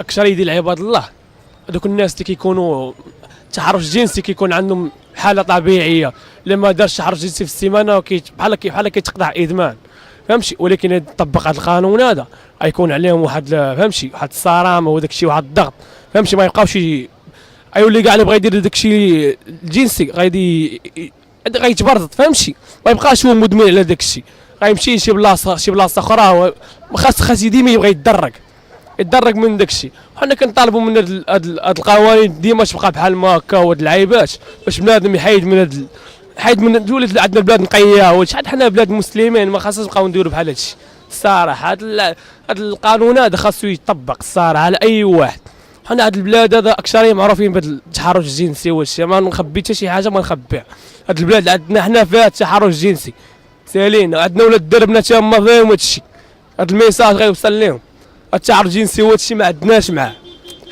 اكثريه ديال عباد الله هذوك الناس اللي كيكونوا تحرش جنسي كيكون عندهم حاله طبيعيه، لما دارش تحرش جنسي في السيمانه بحال كيتقطع ادمان، فهمتي. ولكن اذا طبق هذا القانون هذا غيكون عليهم واحد فهمتي واحد الصرامه وداك الشيء واحد الضغط، فهمتي. ما يبقاوش ايولي كاع اللي بغى يدير داك الشيء الجنسي غيتبرد، فهمتي. ما يبقاش هو مدمن على داك الشيء، غيمشي شي بلاصه اخرى، خاص ديما يبغى يتدرج من داك الشيء. حنا كنطالبوا من هاد القوانين ديما تبقى بحال ما هكا وهاد العيبات، باش بنادم يحيد من الولاد عندنا بلاد نقيه، شحال حنا بلاد مسلمين ما خاصناش نبقاو نديروا بحال هادشي. الصراحه هاد القانون هذا خاصو يطبق الصراحه على اي واحد. حنا هاد البلاد هذا اكثريه معروفين بهذا التحرش الجنسي والشيء، ما نخبي حتى شي حاجه ما نخبيها. هاد البلاد عندنا حنا فيها التحرش الجنسي سالين، عندنا ولاد دربنا تا هما فيهم هادشي. هاد الميساج غيوصل لهم، التحرش الجنسي هو هادشي ما عندناش معاه.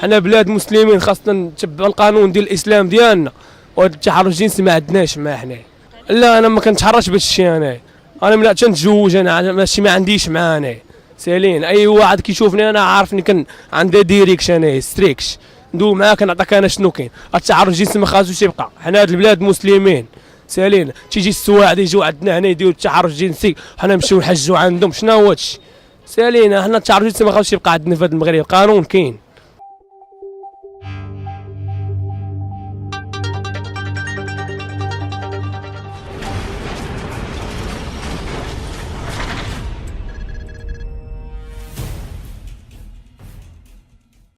حنا بلاد مسلمين خاصنا نتبعوا القانون ديال الاسلام ديالنا، وهاد التحرش الجنسي ما عندناش معاه حنايا. لا انا ما كنتحرش بهذا الشيء، انا ملي تنتزوج انا ماشي ما عنديش معاه انايا سالين. اي واحد كيشوفني انا عارفني كان عندي ديريكش انايا ستريكش ندوي معاه كنعطيك انا شنو كاين. التحرش الجنسي ما خاصوش يبقى، حنا هاد البلاد مسلمين سالين. تيجي السواعد يجيو عندنا هنا يديروا التحرش الجنسي، حنا نمشيو نحجوا عندهم، شنو هو هادشي سالين. حنا التحرش الجنسي ما خاصوش يبقى عندنا في هاد المغرب، القانون كاين.